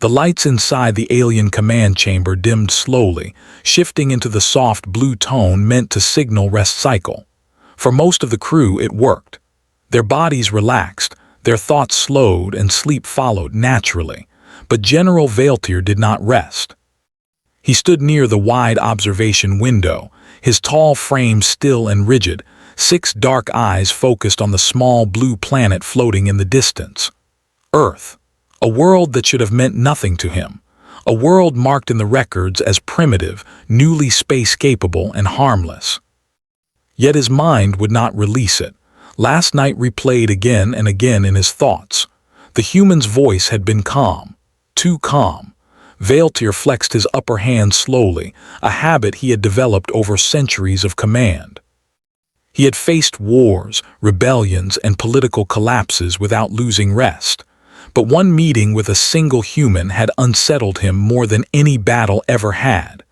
The lights inside the alien command chamber dimmed slowly, shifting into the soft blue tone meant to signal rest cycle. For most of the crew, it worked. Their bodies relaxed, their thoughts slowed, and sleep followed naturally. But General Valtier did not rest. He stood near the wide observation window, his tall frame still and rigid, 6 dark eyes focused on the small blue planet floating in the distance. Earth. A world that should have meant nothing to him. A world marked in the records as primitive, newly space-capable, and harmless. Yet his mind would not release it. Last night replayed again and again in his thoughts. The human's voice had been calm. Too calm. Valtier flexed his upper hand slowly, a habit he had developed over centuries of command. He had faced wars, rebellions, and political collapses without losing rest. But one meeting with a single human had unsettled him more than any battle ever had.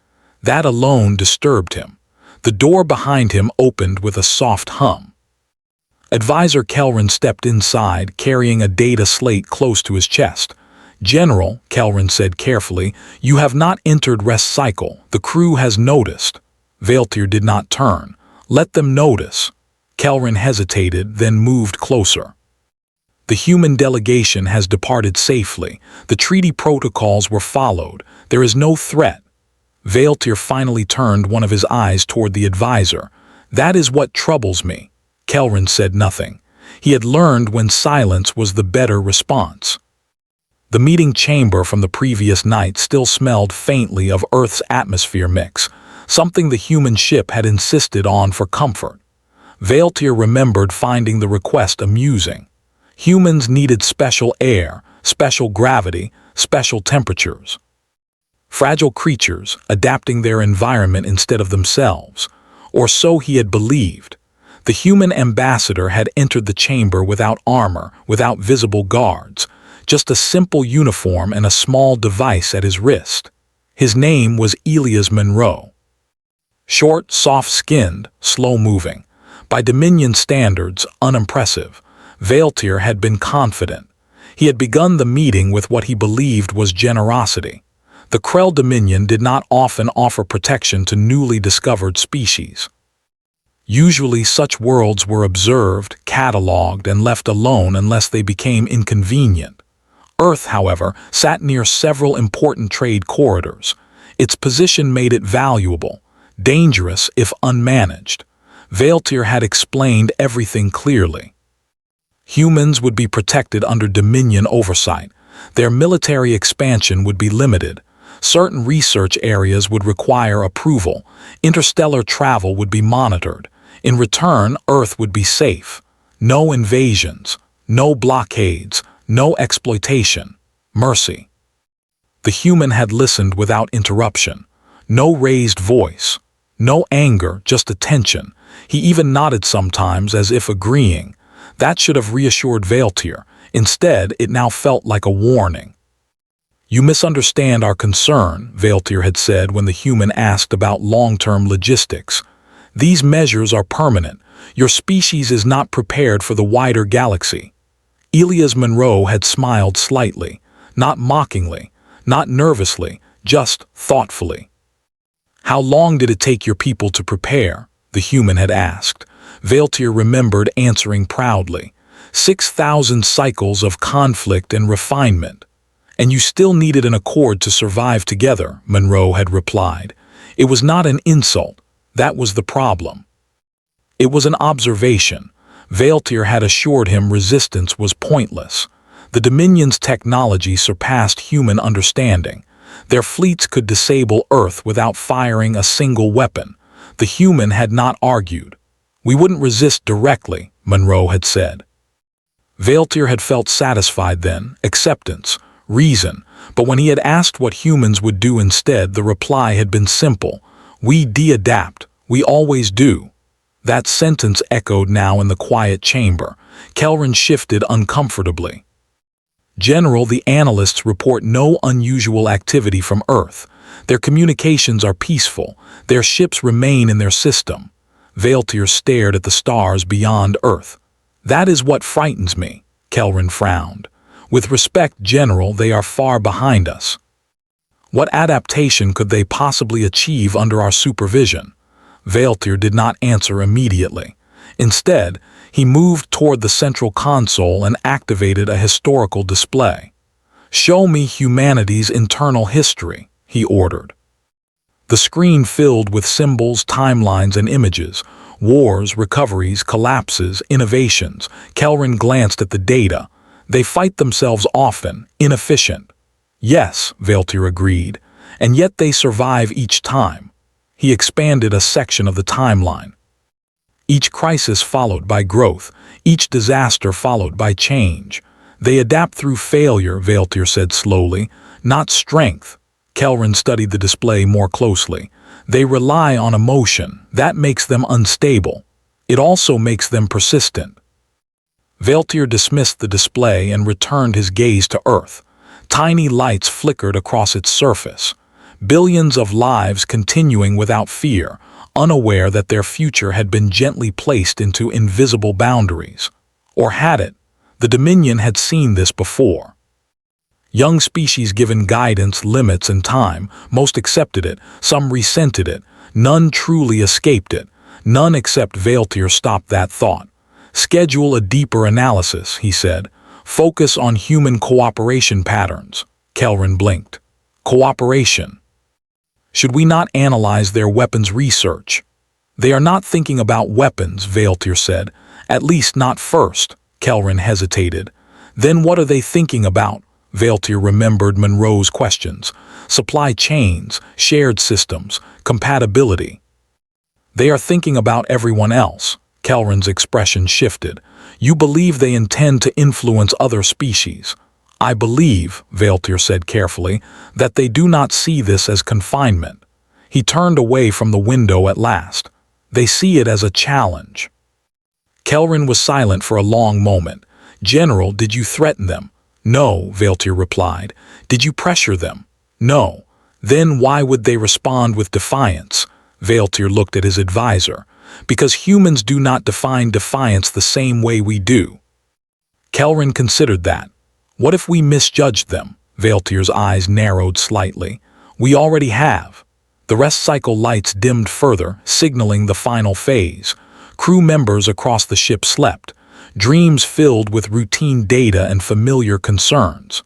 That alone disturbed him. The door behind him opened with a soft hum. Advisor Kelrin stepped inside, carrying a data slate close to his chest. "General," Kelrin said carefully, "you have not entered rest cycle. The crew has noticed." Valtier did not turn. "Let them notice." Kelrin hesitated, then moved closer. "The human delegation has departed safely. The treaty protocols were followed. There is no threat." Valtier finally turned one of his eyes toward the advisor. "That is what troubles me." Kelrin said nothing. He had learned when silence was the better response. The meeting chamber from the previous night still smelled faintly of Earth's atmosphere mix, something the human ship had insisted on for comfort. Valtier remembered finding the request amusing. Humans needed special air, special gravity, special temperatures. Fragile creatures, adapting their environment instead of themselves. Or so he had believed. The human ambassador had entered the chamber without armor, without visible guards, just a simple uniform and a small device at his wrist. His name was Elias Monroe. Short, soft-skinned, slow-moving. By Dominion standards, unimpressive. Valtier had been confident. He had begun the meeting with what he believed was generosity. The Krell Dominion did not often offer protection to newly discovered species. Usually such worlds were observed, catalogued, and left alone unless they became inconvenient. Earth, however, sat near several important trade corridors. Its position made it valuable, dangerous if unmanaged. Valtier had explained everything clearly. Humans would be protected under Dominion oversight. Their military expansion would be limited. Certain research areas would require approval. Interstellar travel would be monitored. In return, Earth would be safe. No invasions, no blockades, no exploitation. Mercy. The human had listened without interruption. No raised voice. No anger, just attention. He even nodded sometimes as if agreeing. That should have reassured Valtier. Instead, it now felt like a warning. "You misunderstand our concern," Valtier had said when the human asked about long-term logistics. "These measures are permanent. Your species is not prepared for the wider galaxy." Elias Monroe had smiled slightly, not mockingly, not nervously, just thoughtfully. "How long did it take your people to prepare?" the human had asked. Valtier remembered answering proudly. 6,000 cycles of conflict and refinement. "And you still needed an accord to survive together," Monroe had replied. It was not an insult. That was the problem. It was an observation. Valtier had assured him resistance was pointless. The Dominion's technology surpassed human understanding. Their fleets could disable Earth without firing a single weapon. The human had not argued. "We wouldn't resist directly," Monroe had said. Valtier had felt satisfied then, acceptance, reason, but when he had asked what humans would do instead, the reply had been simple. "We de-adapt. We always do." That sentence echoed now in the quiet chamber. Kelrin shifted uncomfortably. "General, the analysts report no unusual activity from Earth. Their communications are peaceful. Their ships remain in their system." Valtier stared at the stars beyond Earth. "That is what frightens me," Kelrin frowned. With respect, General, they are far behind us. What adaptation could they possibly achieve under our supervision? Valtir did not answer immediately. Instead, he moved toward the central console and activated a historical display. "Show me humanity's internal history," he ordered. The screen filled with symbols, timelines, and images. Wars, recoveries, collapses, innovations. Kelrin glanced at the data. They fight themselves often, inefficient. Yes, Valtir agreed, and yet they survive each time. He expanded a section of the timeline. Each crisis followed by growth, each disaster followed by change. They adapt through failure, Valtir said slowly, not strength. Kelrin studied the display more closely. They rely on emotion. That makes them unstable. It also makes them persistent. Valtir dismissed the display and returned his gaze to Earth. Tiny lights flickered across its surface. Billions of lives continuing without fear, unaware that their future had been gently placed into invisible boundaries. Or had it? The Dominion had seen this before. Young species given guidance, limits, and time, most accepted it, some resented it, none truly escaped it. None except Valtir stopped that thought. "Schedule a deeper analysis," he said. "Focus on human cooperation patterns." Kelrin blinked. Cooperation. Should we not analyze their weapons research? They are not thinking about weapons, Valtir said. At least not first. Kelrin hesitated. Then what are they thinking about? Valtir remembered Monroe's questions. Supply chains, shared systems, compatibility. They are thinking about everyone else. Kelrin's expression shifted. You believe they intend to influence other species. I believe, Valtir said carefully, that they do not see this as confinement. He turned away from the window at last. They see it as a challenge. Kelrin was silent for a long moment. General, did you threaten them? No, Valtir replied. Did you pressure them? No. Then why would they respond with defiance? Valtir looked at his advisor. Because humans do not define defiance the same way we do. Kelrin considered that. What if we misjudged them? Valtir's eyes narrowed slightly. We already have. The rest cycle lights dimmed further, signaling the final phase. Crew members across the ship slept, dreams filled with routine data and familiar concerns.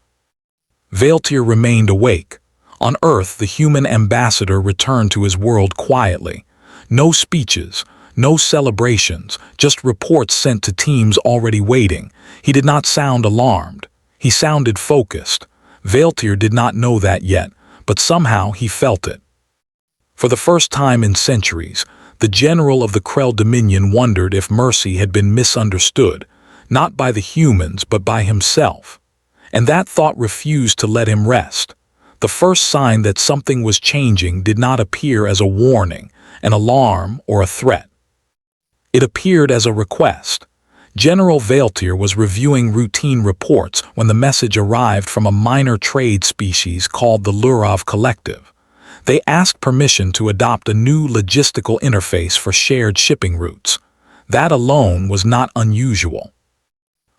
Valtir remained awake. On Earth, the human ambassador returned to his world quietly. No speeches, no celebrations, just reports sent to teams already waiting. He did not sound alarmed. He sounded focused. Valtir did not know that yet, but somehow he felt it. For the first time in centuries, the general of the Krell Dominion wondered if mercy had been misunderstood, not by the humans but by himself. And that thought refused to let him rest. The first sign that something was changing did not appear as a warning, an alarm, or a threat. It appeared as a request. General Valtir was reviewing routine reports when the message arrived from a minor trade species called the Lurov Collective. They asked permission to adopt a new logistical interface for shared shipping routes. That alone was not unusual.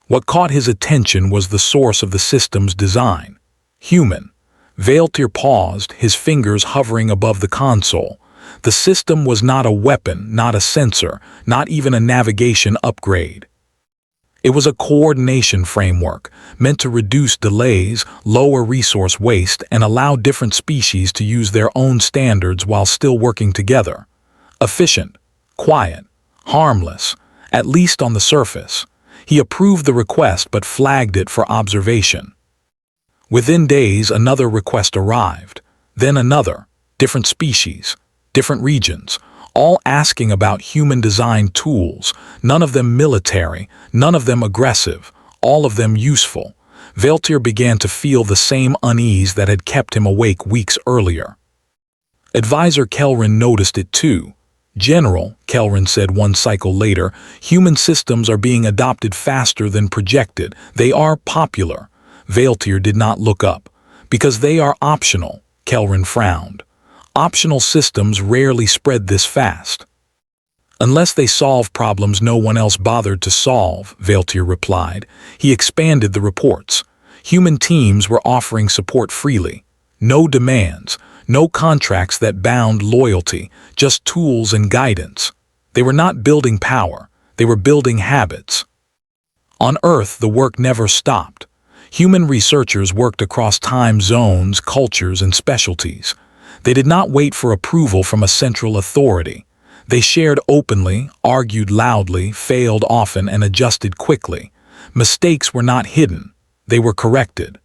What caught his attention was the source of the system's design. Human. Valtir paused, his fingers hovering above the console. The system was not a weapon, not a sensor, not even a navigation upgrade. It was a coordination framework, meant to reduce delays, lower resource waste, and allow different species to use their own standards while still working together. Efficient, quiet, harmless, at least on the surface. He approved the request but flagged it for observation. Within days, another request arrived. Then another, different species, different regions, all asking about human-designed tools, none of them military, none of them aggressive, all of them useful. Valtir began to feel the same unease that had kept him awake weeks earlier. Advisor Kelrin noticed it too. General, Kelrin said one cycle later, human systems are being adopted faster than projected. They are popular. Valtir did not look up. Because they are optional, Kelrin frowned. Optional systems rarely spread this fast. Unless they solve problems no one else bothered to solve, Valtir replied. He expanded the reports. Human teams were offering support freely. No demands, no contracts that bound loyalty, just tools and guidance. They were not building power, they were building habits. On Earth, the work never stopped. Human researchers worked across time zones, cultures, and specialties. They did not wait for approval from a central authority. They shared openly, argued loudly, failed often, and adjusted quickly. Mistakes were not hidden. They were corrected.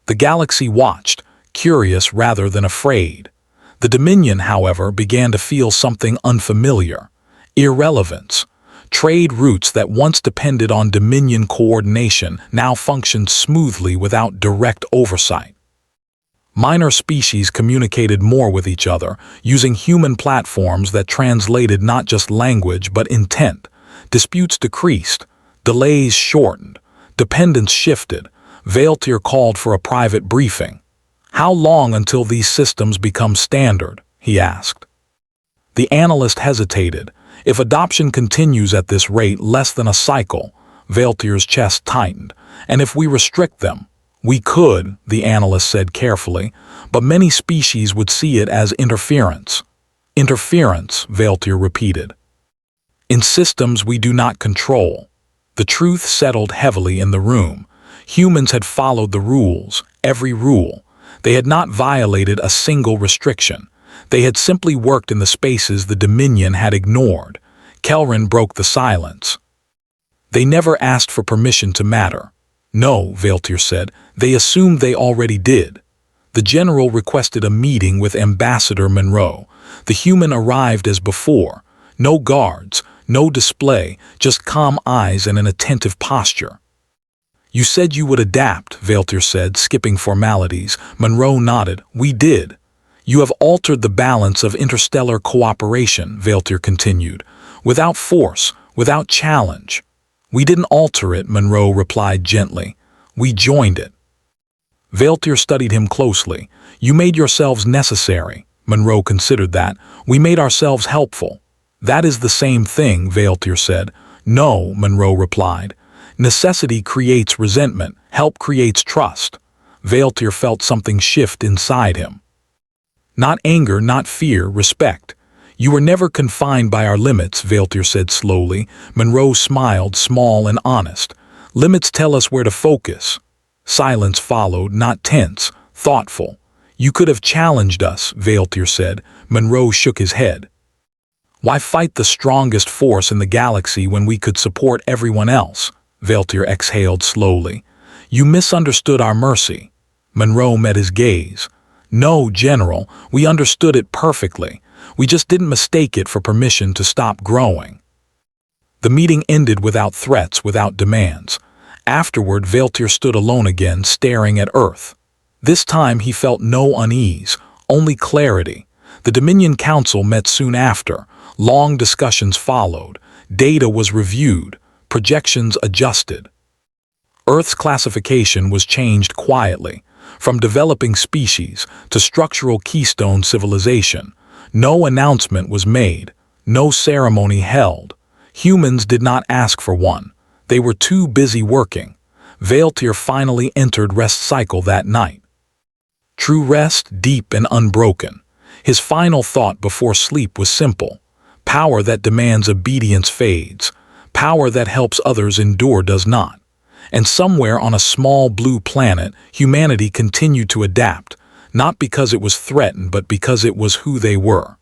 The galaxy watched, curious rather than afraid. The Dominion, however, began to feel something unfamiliar. Irrelevance. Trade routes that once depended on Dominion coordination now functioned smoothly without direct oversight. Minor species communicated more with each other, using human platforms that translated not just language but intent. Disputes decreased, delays shortened, dependence shifted. Valtir called for a private briefing. "How long until these systems become standard?" he asked. The analyst hesitated. "If adoption continues at this rate, less than a cycle." Valtir's chest tightened. "And if we restrict them?" "We could," the analyst said carefully, "but many species would see it as interference." "Interference," Valtir repeated. "In systems we do not control." The truth settled heavily in the room. Humans had followed the rules, every rule. They had not violated a single restriction. They had simply worked in the spaces the Dominion had ignored. Kelrin broke the silence. "They never asked for permission to matter." "No," Valtir said, "they assumed they already did." The general requested a meeting with Ambassador Monroe. The human arrived as before. No guards, no display, just calm eyes and an attentive posture. "You said you would adapt," Valtir said, skipping formalities. Monroe nodded. "We did." "You have altered the balance of interstellar cooperation," Valtir continued. "Without force, without challenge." "We didn't alter it," Monroe replied gently. "We joined it." Valtir studied him closely. "You made yourselves necessary." Monroe considered that. "We made ourselves helpful." "That is the same thing," Valtir said. "No," Monroe replied. "Necessity creates resentment. Help creates trust." Valtir felt something shift inside him. Not anger, not fear, respect. "You were never confined by our limits," Valtir said slowly. Monroe smiled, small and honest. "Limits tell us where to focus." Silence followed, not tense, thoughtful. "You could have challenged us," Valtir said. Monroe shook his head. "Why fight the strongest force in the galaxy when we could support everyone else?" Valtir exhaled slowly. "You misunderstood our mercy." Monroe met his gaze. "No, General, we understood it perfectly. We just didn't mistake it for permission to stop growing." The meeting ended without threats, without demands. Afterward, Valtir stood alone again, staring at Earth. This time he felt no unease, only clarity. The Dominion Council met soon after. Long discussions followed. Data was reviewed. Projections adjusted. Earth's classification was changed quietly, from developing species to structural keystone civilization. No announcement was made, no ceremony held. Humans did not ask for one. They were too busy working. Valtir finally entered rest cycle that night. True rest, deep and unbroken. His final thought before sleep was simple. Power that demands obedience fades. Power that helps others endure does not. And somewhere on a small blue planet, humanity continued to adapt, not because it was threatened but because it was who they were.